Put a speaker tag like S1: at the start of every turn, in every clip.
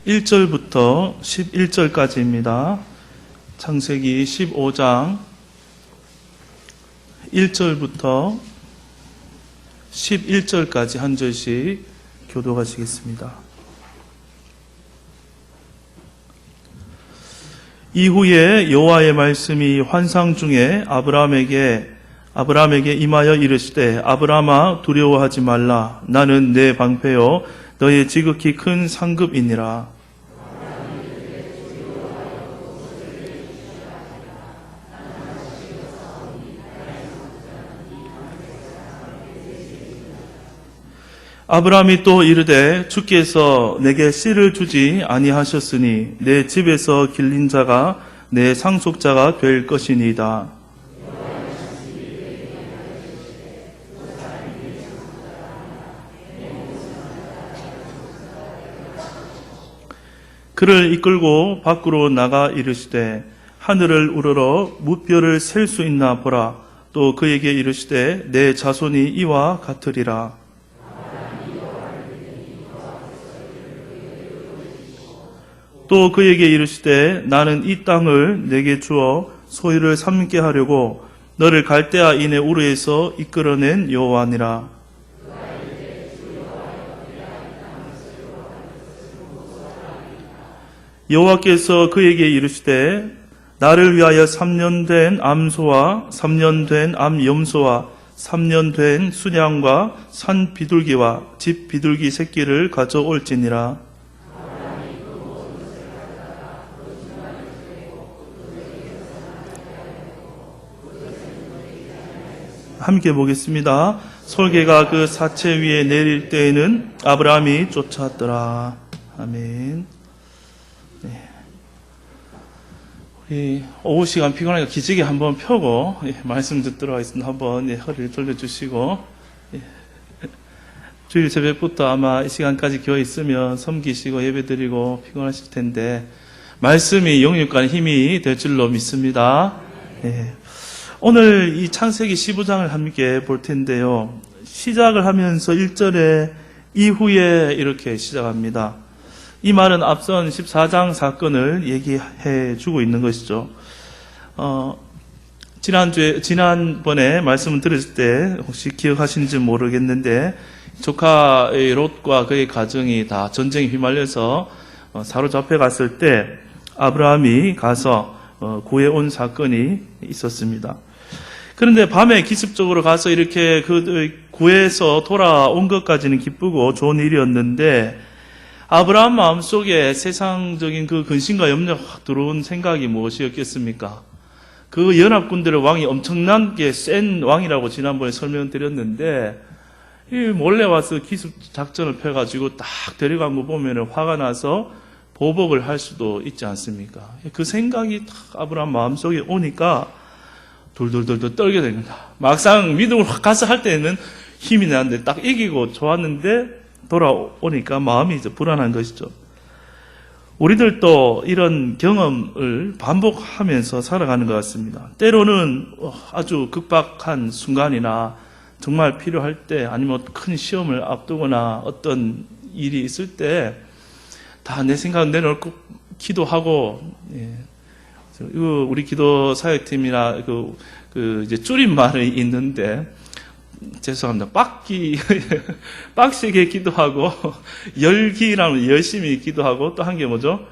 S1: 1절부터 11절까지입니다. 창세기 15장 1절부터 11절까지 한 절씩 교독하시겠습니다. 이후에 여호와의 말씀이 환상 중에 아브라함에게 임하여 이르시되 아브라함아 두려워하지 말라. 나는 내 방패요 너의 지극히 큰 상급이니라. 아브라함이 또 이르되 주께서 내게 씨를 주지 아니하셨으니 내 집에서 길린 자가 내 상속자가 될 것이니이다. 그를 이끌고 밖으로 나가 이르시되 하늘을 우러러 무뼈를 셀 수 있나 보라. 또 그에게 이르시되 내 자손이 이와 같으리라. 또 그에게 이르시되 나는 이 땅을 내게 주어 소유를 삼게 하려고 너를 갈대아 인의 우르에서 이끌어낸 여호와니라. 여호와께서 그에게 이르시되 나를 위하여 3년 된 암소와 3년 된 암염소와 3년 된 순양과 산 비둘기와 집 비둘기 새끼를 가져올지니라. 함께 보겠습니다. 솔개가 그 사체 위에 내릴 때에는 아브라함이 쫓아왔더라. 아멘. 네. 우리 오후 시간 피곤하니까 기지개 한번 펴고 말씀 듣도록 하겠습니다. 한번 허리를 돌려주시고 주일 새벽부터 아마 이 시간까지 교회 있으면 섬기시고 예배드리고 피곤하실 텐데 말씀이 영육간 힘이 될 줄로 믿습니다. 네. 오늘 이 창세기 15장을 함께 볼 텐데요. 시작을 하면서 1절에 이후에 이렇게 시작합니다. 이 말은 앞선 14장 사건을 얘기해 주고 있는 것이죠. 지난번에 말씀을 들었을 때 혹시 기억하시는지 모르겠는데 조카의 롯과 그의 가정이 다 전쟁에 휘말려서 사로잡혀 갔을 때 아브라함이 가서 구해온 사건이 있었습니다. 그런데 밤에 기습적으로 가서 이렇게 구해서 돌아온 것까지는 기쁘고 좋은 일이었는데 아브라함 마음속에 세상적인 그 근심과 염려가 확 들어온 생각이 무엇이었겠습니까? 그 연합군들의 왕이 엄청나게 센 왕이라고 지난번에 설명드렸는데 몰래 와서 기습 작전을 펴가지고 딱 데려간 거 보면 화가 나서 보복을 할 수도 있지 않습니까? 그 생각이 딱 아브라함 마음속에 오니까 돌돌돌돌 떨게 됩니다. 막상 믿음을 확 가서 할 때는 힘이 나는데 딱 이기고 좋았는데 돌아오니까 마음이 이제 불안한 것이죠. 우리들도 이런 경험을 반복하면서 살아가는 것 같습니다. 때로는 아주 급박한 순간이나 정말 필요할 때 아니면 큰 시험을 앞두거나 어떤 일이 있을 때 다 내 생각 내놓고 기도하고, 우리 기도 사역팀이나 이제 줄임말이 있는데, 죄송합니다. 빡시게 기도하고, 열기라면 열심히 기도하고, 또 한 게 뭐죠?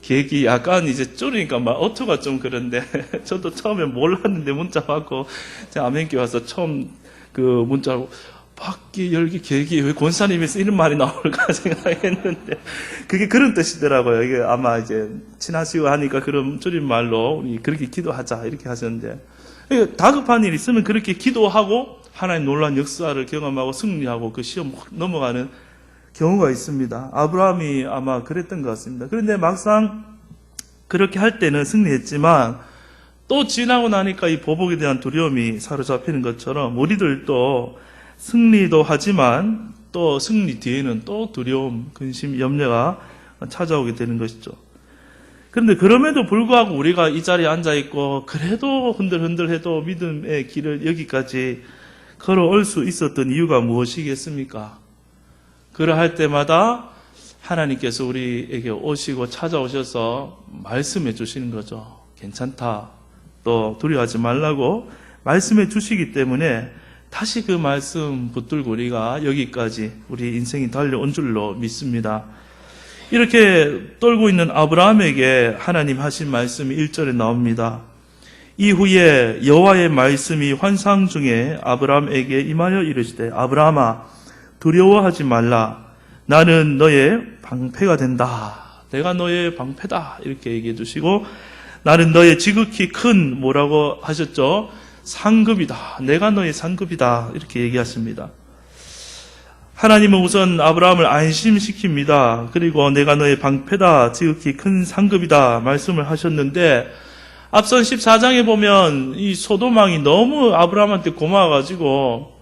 S1: 계기, 약간 이제 줄이니까 막 어투가 좀 그런데, 저도 처음에 몰랐는데 문자 받고, 제가 아멘교회 와서 처음 그 문자로, 박기, 열기, 계기, 왜 권사님에서 이런 말이 나올까 생각했는데, 그게 그런 뜻이더라고요. 이게 아마 이제, 친하시고 하니까 그런 줄임말로, 우리 그렇게 기도하자, 이렇게 하셨는데, 다급한 일이 있으면 그렇게 기도하고, 하나님 놀라운 역사를 경험하고 승리하고 그 시험 확 넘어가는 경우가 있습니다. 아브라함이 아마 그랬던 것 같습니다. 그런데 막상 그렇게 할 때는 승리했지만, 또 지나고 나니까 이 보복에 대한 두려움이 사로잡히는 것처럼, 우리들도 승리도 하지만 또 승리 뒤에는 또 두려움, 근심, 염려가 찾아오게 되는 것이죠. 그런데 그럼에도 불구하고 우리가 이 자리에 앉아있고 그래도 흔들흔들해도 믿음의 길을 여기까지 걸어올 수 있었던 이유가 무엇이겠습니까? 그러할 때마다 하나님께서 우리에게 오시고 찾아오셔서 말씀해 주시는 거죠. 괜찮다. 또 두려워하지 말라고 말씀해 주시기 때문에 다시 그 말씀 붙들고 우리가 여기까지 우리 인생이 달려온 줄로 믿습니다. 이렇게 떨고 있는 아브라함에게 하나님 하신 말씀이 1절에 나옵니다. 이후에 여호와의 말씀이 환상 중에 아브라함에게 임하여 이르시되 아브라함아 두려워하지 말라. 나는 너의 방패가 된다. 내가 너의 방패다. 이렇게 얘기해 주시고 나는 너의 지극히 큰 뭐라고 하셨죠? 상급이다. 내가 너의 상급이다. 이렇게 얘기하십니다. 하나님은 우선 아브라함을 안심시킵니다. 그리고 내가 너의 방패다. 지극히 큰 상급이다. 말씀을 하셨는데 앞선 14장에 보면 이 소돔왕이 너무 아브라함한테 고마워가지고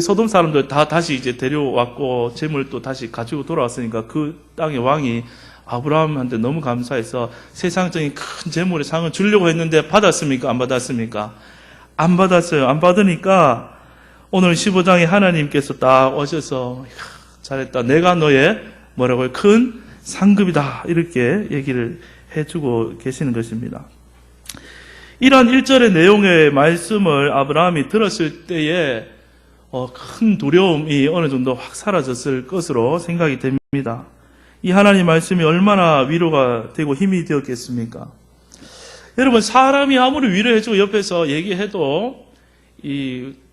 S1: 소돔 사람들 다 다시 이제 데려왔고 재물 또 다시 가지고 돌아왔으니까 그 땅의 왕이 아브라함한테 너무 감사해서 세상적인 큰 재물의 상을 주려고 했는데 받았습니까? 안 받았습니까? 안 받았어요. 안 받으니까 오늘 15장에 하나님께서 딱 오셔서 잘했다. 내가 너의 뭐라고요? 큰 상급이다. 이렇게 얘기를 해주고 계시는 것입니다. 이러한 1절의 내용의 말씀을 아브라함이 들었을 때에 큰 두려움이 어느 정도 확 사라졌을 것으로 생각이 됩니다. 이 하나님 말씀이 얼마나 위로가 되고 힘이 되었겠습니까? 여러분, 사람이 아무리 위로해주고 옆에서 얘기해도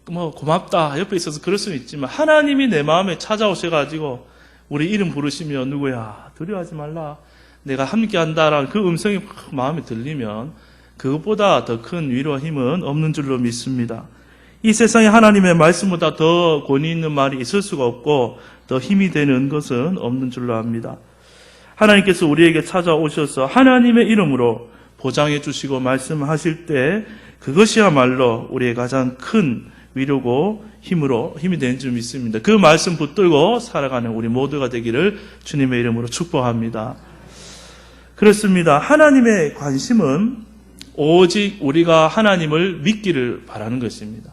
S1: 고맙다 옆에 있어서 그럴 수는 있지만 하나님이 내 마음에 찾아오셔가지고 우리 이름 부르시면 누구야? 두려워하지 말라. 내가 함께 한다라는 그 음성이 마음에 들리면 그것보다 더 큰 위로와 힘은 없는 줄로 믿습니다. 이 세상에 하나님의 말씀보다 더 권위 있는 말이 있을 수가 없고 더 힘이 되는 것은 없는 줄로 압니다. 하나님께서 우리에게 찾아오셔서 하나님의 이름으로 보장해 주시고 말씀하실 때 그것이야말로 우리의 가장 큰 위로고 힘이 되는 줄 믿습니다. 그 말씀 붙들고 살아가는 우리 모두가 되기를 주님의 이름으로 축복합니다. 그렇습니다. 하나님의 관심은 오직 우리가 하나님을 믿기를 바라는 것입니다.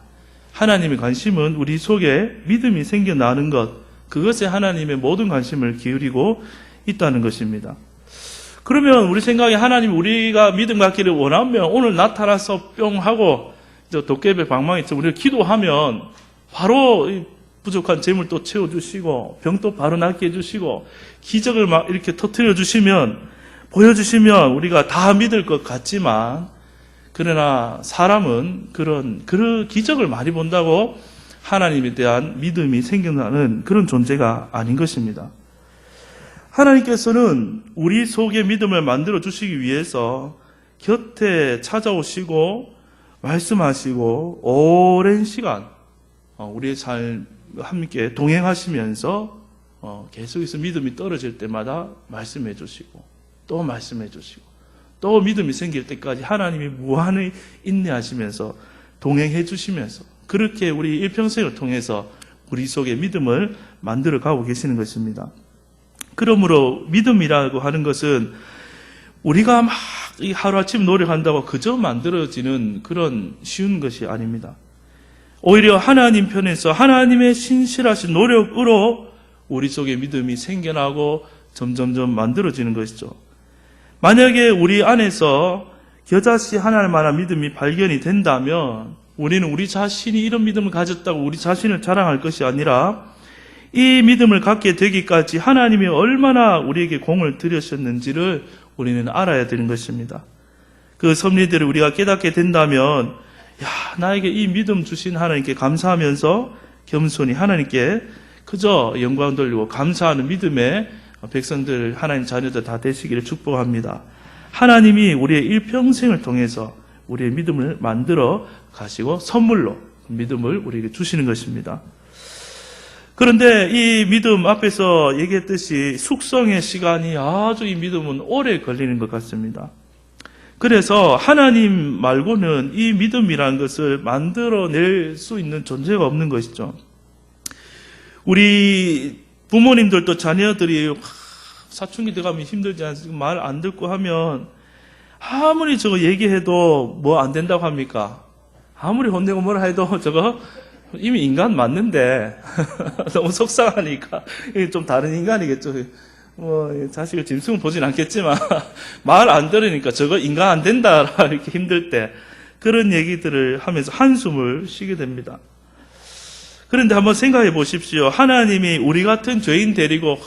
S1: 하나님의 관심은 우리 속에 믿음이 생겨나는 것, 그것에 하나님의 모든 관심을 기울이고 있다는 것입니다. 그러면 우리 생각에 하나님 우리가 믿음 갖기를 원하면 오늘 나타나서 뿅 하고 도깨비 방망이처럼 우리가 기도하면 바로 부족한 재물 또 채워주시고 병도 바로 낫게 해주시고 기적을 막 이렇게 터뜨려 주시면 보여주시면 우리가 다 믿을 것 같지만 그러나 사람은 그런 기적을 많이 본다고 하나님에 대한 믿음이 생겨나는 그런 존재가 아닌 것입니다. 하나님께서는 우리 속에 믿음을 만들어 주시기 위해서 곁에 찾아오시고 말씀하시고 오랜 시간 우리의 삶과 함께 동행하시면서 계속해서 믿음이 떨어질 때마다 말씀해 주시고 또 말씀해 주시고 또 믿음이 생길 때까지 하나님이 무한히 인내하시면서 동행해 주시면서 그렇게 우리 일평생을 통해서 우리 속에 믿음을 만들어 가고 계시는 것입니다. 그러므로 믿음이라고 하는 것은 우리가 막 하루아침 노력한다고 그저 만들어지는 그런 쉬운 것이 아닙니다. 오히려 하나님 편에서 하나님의 신실하신 노력으로 우리 속에 믿음이 생겨나고 점점점 만들어지는 것이죠. 만약에 우리 안에서 겨자씨 하나만한 믿음이 발견이 된다면 우리는 우리 자신이 이런 믿음을 가졌다고 우리 자신을 자랑할 것이 아니라 이 믿음을 갖게 되기까지 하나님이 얼마나 우리에게 공을 들이셨는지를 우리는 알아야 되는 것입니다. 그 섭리들을 우리가 깨닫게 된다면 나에게 이 믿음 주신 하나님께 감사하면서 겸손히 하나님께 그저 영광 돌리고 감사하는 믿음의 백성들 하나님 자녀들 다 되시기를 축복합니다. 하나님이 우리의 일평생을 통해서 우리의 믿음을 만들어 가시고 선물로 믿음을 우리에게 주시는 것입니다. 그런데 이 믿음 앞에서 얘기했듯이 숙성의 시간이 아주 이 믿음은 오래 걸리는 것 같습니다. 그래서 하나님 말고는 이 믿음이라는 것을 만들어낼 수 있는 존재가 없는 것이죠. 우리 부모님들도 자녀들이 사춘기 들어가면 힘들지 않습니까? 말 안 듣고 하면 아무리 저거 얘기해도 뭐 안 된다고 합니까? 아무리 혼내고 뭐라 해도 저거 이미 인간 맞는데 너무 속상하니까 좀 다른 인간이겠죠. 자식을 짐승을 보진 않겠지만 말 안 들으니까 저거 인간 안 된다 이렇게 힘들 때 그런 얘기들을 하면서 한숨을 쉬게 됩니다. 그런데 한번 생각해 보십시오. 하나님이 우리 같은 죄인 데리고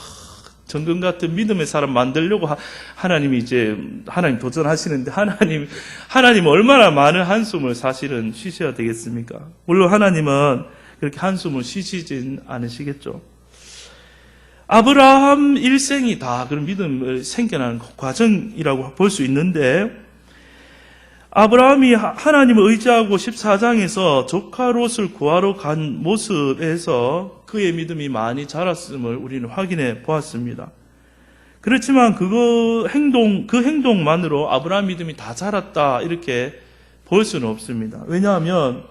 S1: 정금 같은 믿음의 사람 만들려고 하나님이 이제 하나님 도전하시는데 하나님 얼마나 많은 한숨을 사실은 쉬셔야 되겠습니까? 물론 하나님은 그렇게 한숨을 쉬시진 않으시겠죠. 아브라함 일생이 다 그런 믿음을 생겨나는 과정이라고 볼 수 있는데 아브라함이 하나님을 의지하고 14장에서 조카 롯을 구하러 간 모습에서 그의 믿음이 많이 자랐음을 우리는 확인해 보았습니다. 그렇지만 그 행동만으로 아브라함 믿음이 다 자랐다 이렇게 볼 수는 없습니다. 왜냐하면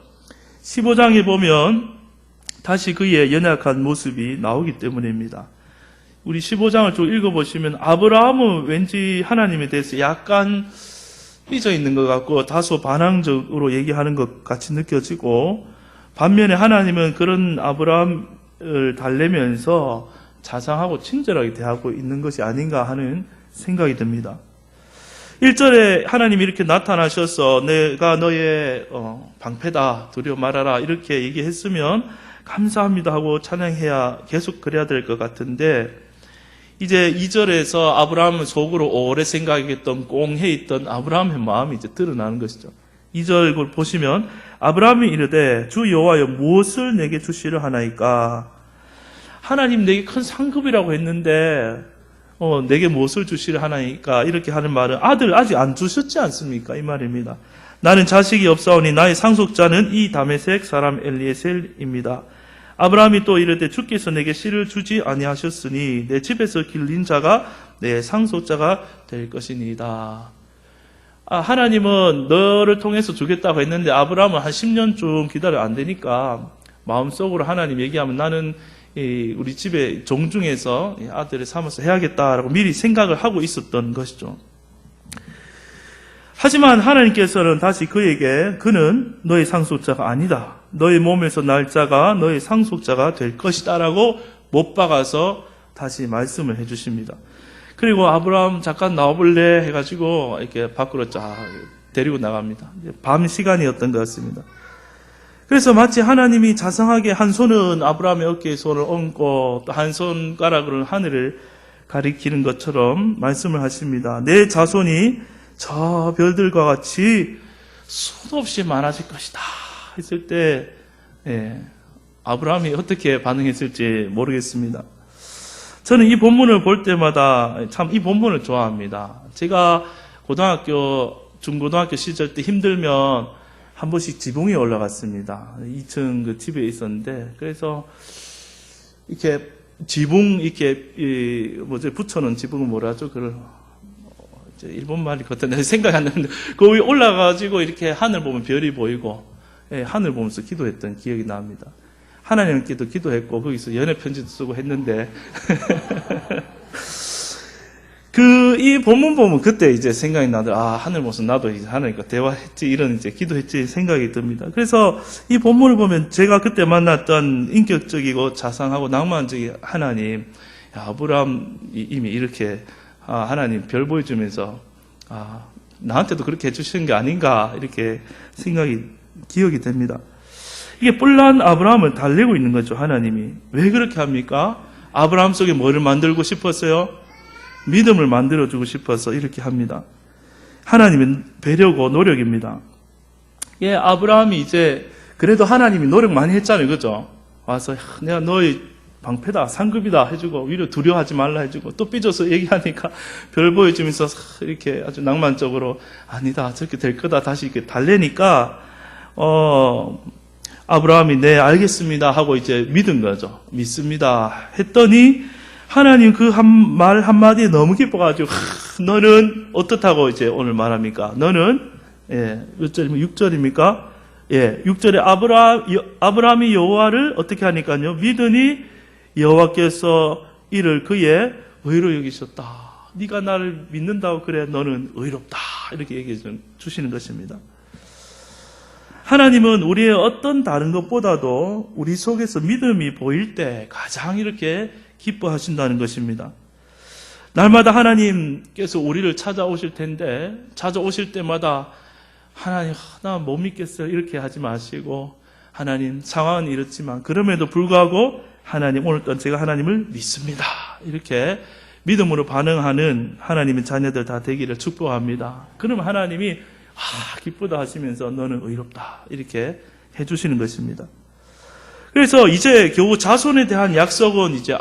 S1: 15장에 보면 다시 그의 연약한 모습이 나오기 때문입니다. 우리 15장을 좀 읽어보시면 아브라함은 왠지 하나님에 대해서 약간 삐져 있는 것 같고 다소 반항적으로 얘기하는 것 같이 느껴지고 반면에 하나님은 그런 아브라함을 달래면서 자상하고 친절하게 대하고 있는 것이 아닌가 하는 생각이 듭니다. 1절에 하나님이 이렇게 나타나셔서 내가 너의 방패다 두려워 말아라 이렇게 얘기했으면 감사합니다 하고 찬양해야 계속 그래야 될 것 같은데 이제 2절에서 아브라함은 속으로 오래 생각했던 꽁해 있던 아브라함의 마음이 이제 드러나는 것이죠. 2절 보시면 아브라함이 이르되 주 여호와여 무엇을 내게 주시려 하나이까? 하나님 내게 큰 상급이라고 했는데 내게 무엇을 주시려 하나이까? 이렇게 하는 말은 아들 아직 안 주셨지 않습니까? 이 말입니다. 나는 자식이 없사오니 나의 상속자는 이 다메섹 사람 엘리에셀입니다. 아브라함이 또 이르되 주께서 내게 씨를 주지 아니하셨으니 내 집에서 길린 자가 내 상속자가 될 것이니이다. 하나님은 너를 통해서 주겠다고 했는데 아브라함은 한 10년쯤 기다려 안 되니까 마음속으로 하나님 얘기하면 나는 우리 집에 종중에서 아들을 삼아서 해야겠다라고 미리 생각을 하고 있었던 것이죠. 하지만 하나님께서는 다시 그에게 그는 너의 상속자가 아니다. 너의 몸에서 날 자가 너의 상속자가 될 것이다 라고 못 박아서 다시 말씀을 해주십니다. 그리고 아브라함 잠깐 나와볼래 해가지고 이렇게 밖으로 쫙 데리고 나갑니다. 밤 시간이었던 것 같습니다. 그래서 마치 하나님이 자상하게 한 손은 아브라함의 어깨에 손을 얹고 또 한 손가락으로 하늘을 가리키는 것처럼 말씀을 하십니다. 내 자손이 저 별들과 같이 수도 없이 많아질 것이다 했을 때 아브라함이 어떻게 반응했을지 모르겠습니다. 저는 이 본문을 볼 때마다 참 이 본문을 좋아합니다. 제가 중고등학교 시절 때 힘들면 한 번씩 지붕에 올라갔습니다. 2층 그 집에 있었는데 그래서 이렇게 지붕 이렇게 붙여놓은 지붕은 뭐라죠? 그걸 일본 말이 같은데 생각이 안 나는데 그 위에 올라가가지고 이렇게 하늘 보면 별이 보이고 하늘 보면서 기도했던 기억이 납니다. 하나님께도 기도했고 거기서 연애 편지도 쓰고 했는데 이 본문 보면 그때 이제 생각이 나더라. 하늘 보면서 나도 이제 하나님과 대화했지 이런 이제 기도했지 생각이 듭니다. 그래서 이 본문을 보면 제가 그때 만났던 인격적이고 자상하고 낭만적인 하나님, 아브라함이 이미 이렇게 하나님 별 보여주면서 나한테도 그렇게 해주시는 게 아닌가 이렇게 기억이 됩니다. 이게 뿔난 아브라함을 달래고 있는 거죠. 하나님이 왜 그렇게 합니까? 아브라함 속에 뭐를 만들고 싶었어요? 믿음을 만들어주고 싶어서 이렇게 합니다. 하나님의 배려고 노력입니다. 아브라함이 이제 그래도 하나님이 노력 많이 했잖아요. 그죠? 와서 내가 너의 방패다, 상급이다 해주고 위로 두려워하지 말라 해주고 또 삐져서 얘기하니까 별 보여주면서 이렇게 아주 낭만적으로 아니다 저렇게 될 거다 다시 이렇게 달래니까 아브라함이 네 알겠습니다 하고 이제 믿은 거죠. 믿습니다 했더니 하나님 그 말 한마디에 너무 기뻐가지고 너는 어떻다고 이제 오늘 말합니까? 너는 몇 절입니까? 6절입니까? 6절에 아브라함이 여호와를 어떻게 하니까요? 믿으니 여호와께서 이를 그의 의로 여기셨다. 네가 나를 믿는다고 그래 너는 의롭다. 이렇게 얘기해 주시는 것입니다. 하나님은 우리의 어떤 다른 것보다도 우리 속에서 믿음이 보일 때 가장 이렇게 기뻐하신다는 것입니다. 날마다 하나님께서 우리를 찾아오실 텐데 찾아오실 때마다 하나님 나 못 믿겠어요 이렇게 하지 마시고 하나님 상황은 이렇지만 그럼에도 불구하고 하나님 오늘 또 제가 하나님을 믿습니다. 이렇게 믿음으로 반응하는 하나님의 자녀들 다 되기를 축복합니다. 그러면 하나님이 기쁘다 하시면서 너는 의롭다 이렇게 해주시는 것입니다. 그래서 이제 겨우 자손에 대한 약속은 이제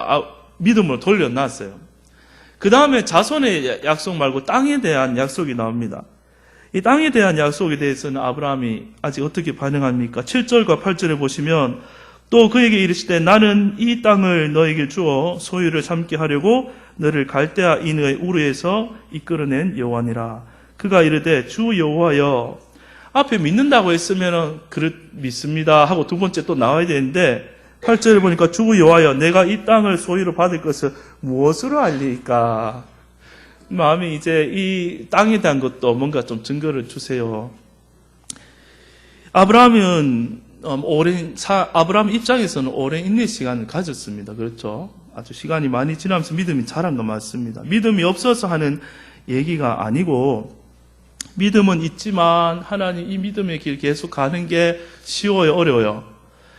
S1: 믿음으로 돌려놨어요. 그 다음에 자손의 약속 말고 땅에 대한 약속이 나옵니다. 이 땅에 대한 약속에 대해서는 아브라함이 아직 어떻게 반응합니까? 7절과 8절에 보시면 또 그에게 이르시되 나는 이 땅을 너에게 주어 소유를 삼게 하려고 너를 갈대아 인의 우르에서 이끌어낸 여호와니라. 그가 이르되 주 여호와여. 앞에 믿는다고 했으면 믿습니다 하고 두 번째 또 나와야 되는데 8절을 보니까 주 여호와여 내가 이 땅을 소유로 받을 것을 무엇으로 알리까? 마음이 이제 이 땅에 대한 것도 뭔가 좀 증거를 주세요. 아브라함은 아브라함 입장에서는 오랜 인내 시간을 가졌습니다. 그렇죠? 아주 시간이 많이 지나면서 믿음이 자란 건 맞습니다. 믿음이 없어서 하는 얘기가 아니고 믿음은 있지만 하나님 이 믿음의 길 계속 가는 게 쉬워요, 어려워요?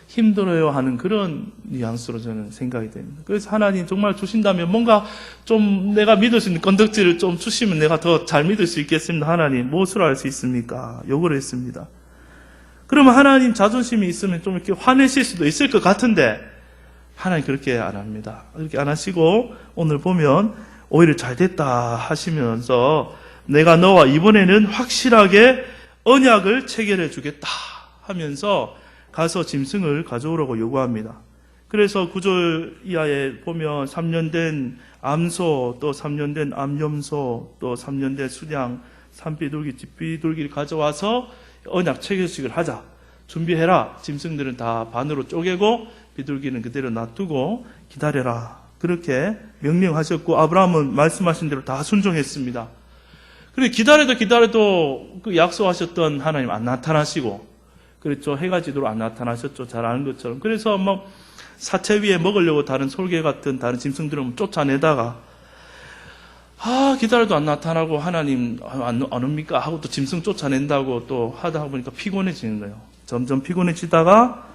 S1: 힘들어요 하는 그런 뉘앙스로 저는 생각이 됩니다. 그래서 하나님 정말 주신다면 뭔가 좀 내가 믿을 수 있는 건덕지를 좀 주시면 내가 더 잘 믿을 수 있겠습니다. 하나님 무엇으로 알 수 있습니까? 요구를 했습니다. 그러면 하나님 자존심이 있으면 좀 이렇게 화내실 수도 있을 것 같은데 하나님 그렇게 안 합니다. 그렇게 안 하시고 오늘 보면 오히려 잘 됐다 하시면서 내가 너와 이번에는 확실하게 언약을 체결해 주겠다 하면서 가서 짐승을 가져오라고 요구합니다. 그래서 9절 이하에 보면 3년 된 암소, 또 3년 된 암염소, 또 3년 된 수양, 산비둘기, 집비둘기를 가져와서 언약 체결식을 하자. 준비해라. 짐승들은 다 반으로 쪼개고 비둘기는 그대로 놔두고 기다려라. 그렇게 명령하셨고 아브라함은 말씀하신 대로 다 순종했습니다. 그리고 기다려도 그 약속하셨던 하나님 안 나타나시고 그렇죠. 해가 지도록 안 나타나셨죠. 잘 아는 것처럼. 그래서 사체 위에 먹으려고 다른 솔개 같은 다른 짐승들은 쫓아내다가 기다려도 안 나타나고 하나님 안 옵니까? 하고 또 짐승 쫓아낸다고 또 하다 보니까 피곤해지는 거예요. 점점 피곤해지다가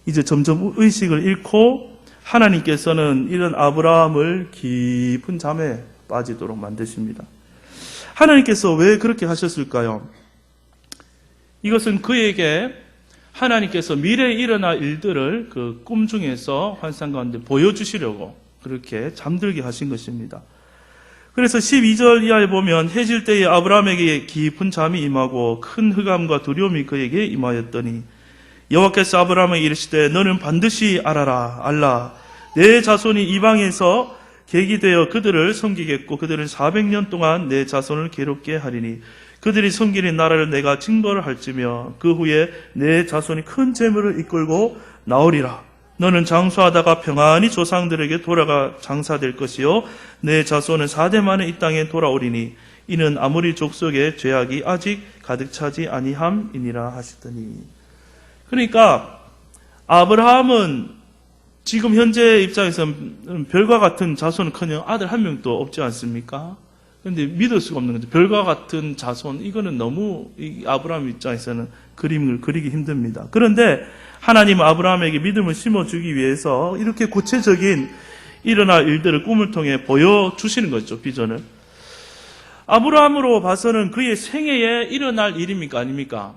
S1: 이제 점점 의식을 잃고 하나님께서는 이런 아브라함을 깊은 잠에 빠지도록 만드십니다. 하나님께서 왜 그렇게 하셨을까요? 이것은 그에게 하나님께서 미래에 일어날 일들을 그 꿈 중에서 환상 가운데 보여주시려고 그렇게 잠들게 하신 것입니다. 그래서 12절 이하에 보면 해질 때에 아브라함에게 깊은 잠이 임하고 큰 흑암과 두려움이 그에게 임하였더니 여호와께서 아브라함에게 이르시되 너는 반드시 알라 내 자손이 이방에서 객이 되어 그들을 섬기겠고 그들은 400년 동안 내 자손을 괴롭게 하리니 그들이 섬기는 나라를 내가 징벌을 할지며 그 후에 내 자손이 큰 재물을 이끌고 나오리라. 너는 장수하다가 평안히 조상들에게 돌아가 장사될 것이요 내 자손은 4대 만에 이 땅에 돌아오리니 이는 아모리 족속의 죄악이 아직 가득 차지 아니함이니라 하시더니. 그러니까 아브라함은 지금 현재 입장에서는 별과 같은 자손은커녕 아들 한 명도 없지 않습니까? 그런데 믿을 수가 없는 거죠. 별과 같은 자손, 이거는 너무 아브라함 입장에서는 그림을 그리기 힘듭니다. 그런데 하나님은 아브라함에게 믿음을 심어주기 위해서 이렇게 구체적인 일어날 일들을 꿈을 통해 보여주시는 거죠, 비전을. 아브라함으로 봐서는 그의 생애에 일어날 일입니까? 아닙니까?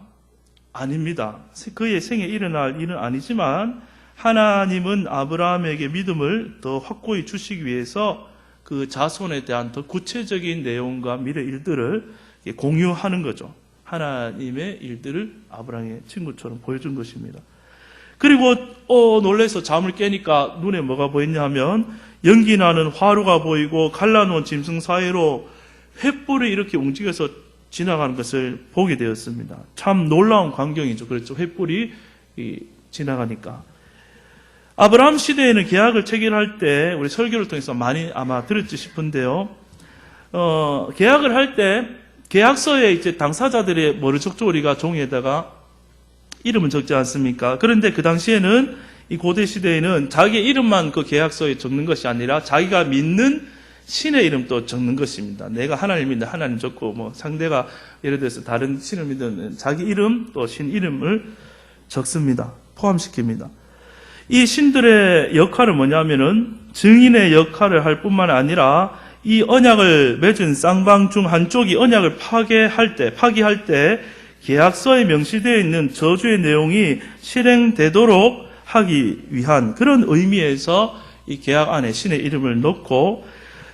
S1: 아닙니다. 그의 생애에 일어날 일은 아니지만 하나님은 아브라함에게 믿음을 더 확고히 주시기 위해서 그 자손에 대한 더 구체적인 내용과 미래 일들을 공유하는 거죠. 하나님의 일들을 아브라함의 친구처럼 보여준 것입니다. 그리고 놀라서 잠을 깨니까 눈에 뭐가 보였냐 하면 연기 나는 화로가 보이고 갈라놓은 짐승 사이로 횃불이 이렇게 움직여서 지나가는 것을 보게 되었습니다. 참 놀라운 광경이죠. 그렇죠. 횃불이 지나가니까. 아브라함 시대에는 계약을 체결할 때 우리 설교를 통해서 많이 아마 들었지 싶은데요. 계약을 할 때 계약서에 이제 당사자들의 뭐를 적죠? 우리가 종이에다가 이름을 적지 않습니까? 그런데 그 당시에는 이 고대 시대에는 자기의 이름만 그 계약서에 적는 것이 아니라 자기가 믿는 신의 이름도 적는 것입니다. 내가 하나님인데 하나님 적고, 뭐 상대가 예를 들어서 다른 신을 믿는 자기 이름 또 신 이름을 적습니다. 포함시킵니다. 이 신들의 역할은 뭐냐면은 증인의 역할을 할 뿐만 아니라 이 언약을 맺은 쌍방 중 한쪽이 언약을 파기할 때 계약서에 명시되어 있는 저주의 내용이 실행되도록 하기 위한 그런 의미에서 이 계약 안에 신의 이름을 넣고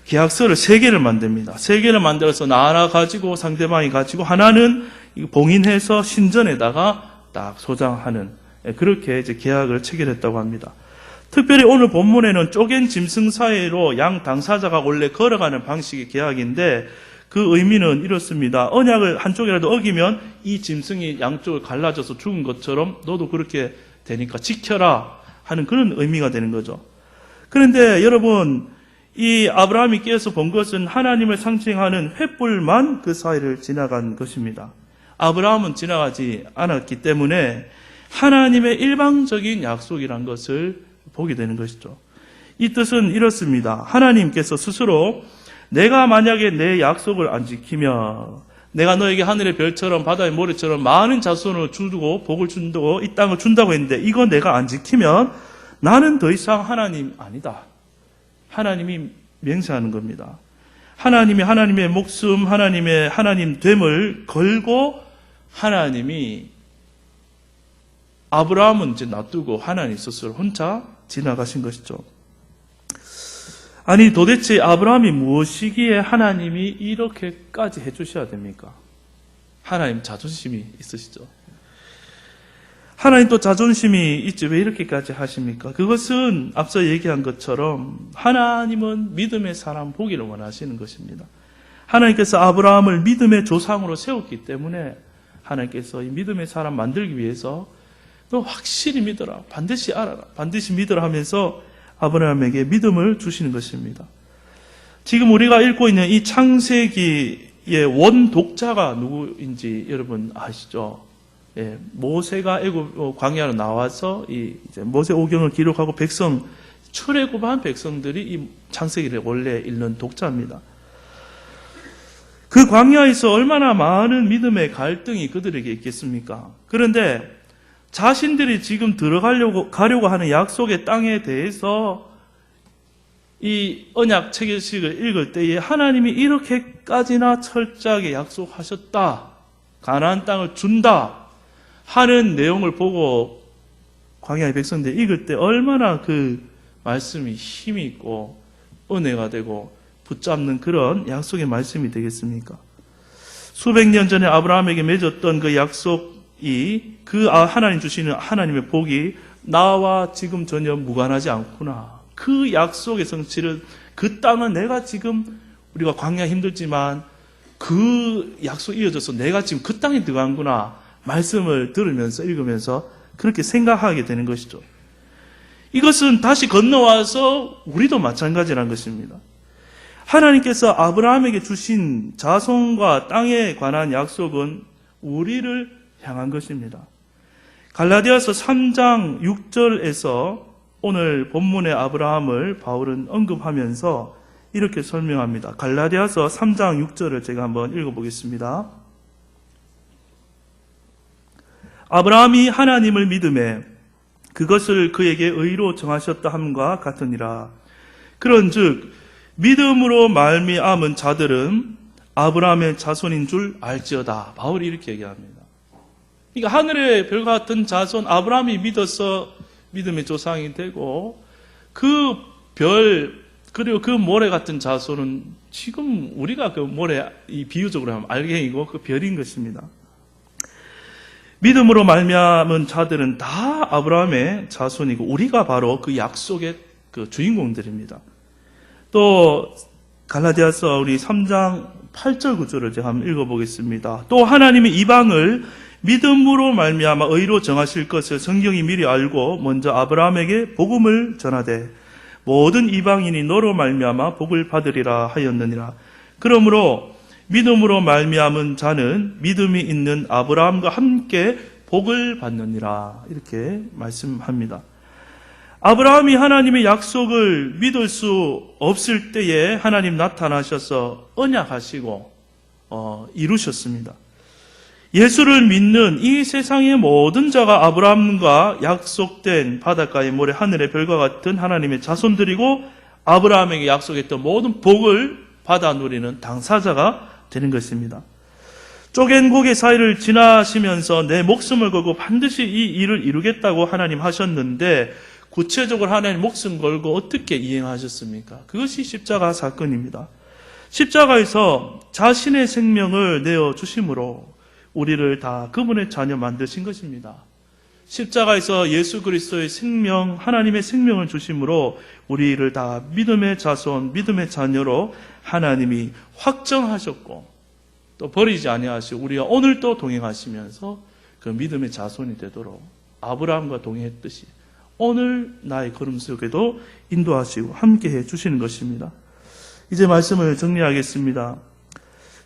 S1: 계약서를 3개를 만듭니다. 3개를 만들어서 나 하나 가지고 상대방이 가지고 하나는 봉인해서 신전에다가 딱 소장하는, 그렇게 이제 계약을 체결했다고 합니다. 특별히 오늘 본문에는 쪼갠 짐승 사이로 양 당사자가 원래 걸어가는 방식의 계약인데 그 의미는 이렇습니다. 언약을 한쪽이라도 어기면 이 짐승이 양쪽을 갈라져서 죽은 것처럼 너도 그렇게 되니까 지켜라 하는 그런 의미가 되는 거죠. 그런데 여러분, 이 아브라함이 깨어서 본 것은 하나님을 상징하는 횃불만 그 사이를 지나간 것입니다. 아브라함은 지나가지 않았기 때문에 하나님의 일방적인 약속이란 것을 보게 되는 것이죠. 이 뜻은 이렇습니다. 하나님께서 스스로 내가 만약에 내 약속을 안 지키면 내가 너에게 하늘의 별처럼 바다의 모래처럼 많은 자손을 주고 복을 준다고 이 땅을 준다고 했는데 이거 내가 안 지키면 나는 더 이상 하나님 아니다. 하나님이 맹세하는 겁니다. 하나님이 하나님의 목숨, 하나님의 하나님됨을 걸고 하나님이 아브라함은 이제 놔두고 하나님 스스로 혼자 지나가신 것이죠. 아니 도대체 아브라함이 무엇이기에 하나님이 이렇게까지 해주셔야 됩니까? 하나님 자존심이 있으시죠. 하나님 또 자존심이 있지 왜 이렇게까지 하십니까? 그것은 앞서 얘기한 것처럼 하나님은 믿음의 사람 보기를 원하시는 것입니다. 하나님께서 아브라함을 믿음의 조상으로 세웠기 때문에 하나님께서 이 믿음의 사람 만들기 위해서 너 확실히 믿어라, 반드시 알아라, 반드시 믿어라 하면서 아브라함에게 믿음을 주시는 것입니다. 지금 우리가 읽고 있는 이 창세기의 원독자가 누구인지 여러분 아시죠? 예, 모세가 애굽 광야로 나와서 이제 모세 오경을 기록하고 출애굽한 백성들이 이 창세기를 원래 읽는 독자입니다. 그 광야에서 얼마나 많은 믿음의 갈등이 그들에게 있겠습니까? 그런데 자신들이 지금 가려고 하는 약속의 땅에 대해서 이 언약 체결식을 읽을 때에 하나님이 이렇게까지나 철저하게 약속하셨다, 가나안 땅을 준다 하는 내용을 보고 광야의 백성들이 읽을 때 얼마나 그 말씀이 힘이 있고 은혜가 되고 붙잡는 그런 약속의 말씀이 되겠습니까? 수백 년 전에 아브라함에게 맺었던 그 약속이 그 하나님 주시는 하나님의 복이 나와 지금 전혀 무관하지 않구나. 그 약속의 성취를, 그 땅은 내가 지금 우리가 광야 힘들지만 그 약속 이어져서 내가 지금 그 땅에 들어간구나. 말씀을 들으면서 읽으면서 그렇게 생각하게 되는 것이죠. 이것은 다시 건너와서 우리도 마찬가지라는 것입니다. 하나님께서 아브라함에게 주신 자손과 땅에 관한 약속은 우리를 향한 것입니다. 갈라디아서 3장 6절에서 오늘 본문의 아브라함을 바울은 언급하면서 이렇게 설명합니다. 갈라디아서 3장 6절을 제가 한번 읽어보겠습니다. 아브라함이 하나님을 믿음에 그것을 그에게 의로 정하셨다 함과 같으니라. 그런즉 믿음으로 말미암은 자들은 아브라함의 자손인 줄 알지어다. 바울이 이렇게 얘기합니다. 그러니까 하늘의 별 같은 자손 아브라함이 믿어서 믿음의 조상이 되고 그 별 그리고 그 모래 같은 자손은 지금 우리가 그 모래 이 비유적으로 하면 알갱이고 그 별인 것입니다. 믿음으로 말미암은 자들은 다 아브라함의 자손이고 우리가 바로 그 약속의 그 주인공들입니다. 또 갈라디아서 우리 3장 8절 9절을 제가 한번 읽어보겠습니다. 또 하나님이 이방을 믿음으로 말미암아 의로 정하실 것을 성경이 미리 알고 먼저 아브라함에게 복음을 전하되 모든 이방인이 너로 말미암아 복을 받으리라 하였느니라. 그러므로 믿음으로 말미암은 자는 믿음이 있는 아브라함과 함께 복을 받느니라. 이렇게 말씀합니다. 아브라함이 하나님의 약속을 믿을 수 없을 때에 하나님 나타나셔서 언약하시고 이루셨습니다. 예수를 믿는 이 세상의 모든 자가 아브라함과 약속된 바닷가의 모래 하늘의 별과 같은 하나님의 자손들이고 아브라함에게 약속했던 모든 복을 받아 누리는 당사자가 되는 것입니다. 쪼갠 고개 사이를 지나시면서 내 목숨을 걸고 반드시 이 일을 이루겠다고 하나님 하셨는데 구체적으로 하나님 목숨 걸고 어떻게 이행하셨습니까? 그것이 십자가 사건입니다. 십자가에서 자신의 생명을 내어주심으로 우리를 다 그분의 자녀 만드신 것입니다. 십자가에서 예수 그리스도의 생명, 하나님의 생명을 주심으로 우리를 다 믿음의 자손, 믿음의 자녀로 하나님이 확정하셨고 또 버리지 아니하시고 우리가 오늘도 동행하시면서 그 믿음의 자손이 되도록 아브라함과 동행했듯이 오늘 나의 걸음 속에도 인도하시고 함께해 주시는 것입니다. 이제 말씀을 정리하겠습니다.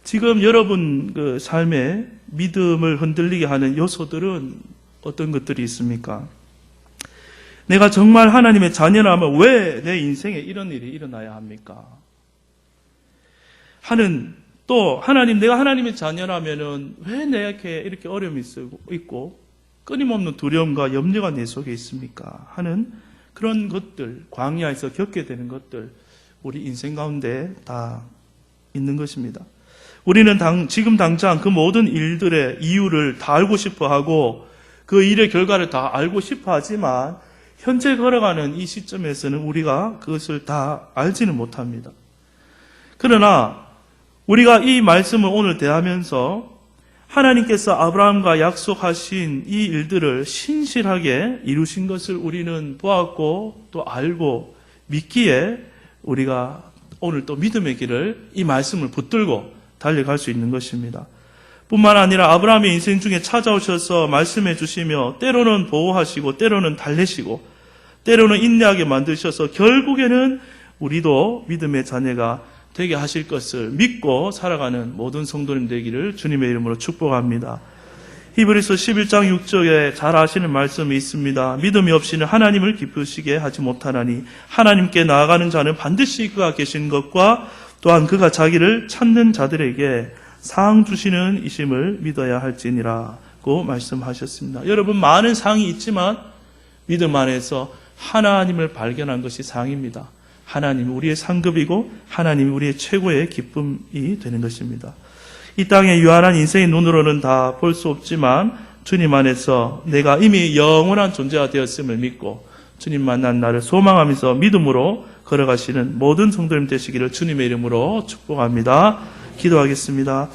S1: 지금 여러분 그 삶에 믿음을 흔들리게 하는 요소들은 어떤 것들이 있습니까? 내가 정말 하나님의 자녀라면 왜 내 인생에 이런 일이 일어나야 합니까? 하는 또 하나님, 내가 하나님의 자녀라면은 왜 내게 이렇게 어려움이 있고 끊임없는 두려움과 염려가 내 속에 있습니까? 하는 그런 것들, 광야에서 겪게 되는 것들, 우리 인생 가운데 다 있는 것입니다. 우리는 지금 당장 그 모든 일들의 이유를 다 알고 싶어 하고 그 일의 결과를 다 알고 싶어 하지만 현재 걸어가는 이 시점에서는 우리가 그것을 다 알지는 못합니다. 그러나 우리가 이 말씀을 오늘 대하면서 하나님께서 아브라함과 약속하신 이 일들을 신실하게 이루신 것을 우리는 보았고 또 알고 믿기에 우리가 오늘 또 믿음의 길을 이 말씀을 붙들고 달려갈 수 있는 것입니다. 뿐만 아니라 아브라함의 인생 중에 찾아오셔서 말씀해 주시며 때로는 보호하시고 때로는 달래시고 때로는 인내하게 만드셔서 결국에는 우리도 믿음의 자녀가 되게 하실 것을 믿고 살아가는 모든 성도님 되기를 주님의 이름으로 축복합니다. 히브리서 11장 6절에 잘 아시는 말씀이 있습니다. 믿음이 없이는 하나님을 기쁘시게 하지 못하나니 하나님께 나아가는 자는 반드시 그가 계신 것과 또한 그가 자기를 찾는 자들에게 상 주시는 이심을 믿어야 할지니라고 말씀하셨습니다. 여러분, 많은 상이 있지만 믿음 안에서 하나님을 발견한 것이 상입니다. 하나님이 우리의 상급이고 하나님이 우리의 최고의 기쁨이 되는 것입니다. 이 땅의 유한한 인생의 눈으로는 다 볼 수 없지만 주님 안에서 내가 이미 영원한 존재가 되었음을 믿고 주님 만난 나를 소망하면서 믿음으로 걸어가시는 모든 성도님 되시기를 주님의 이름으로 축복합니다. 기도하겠습니다.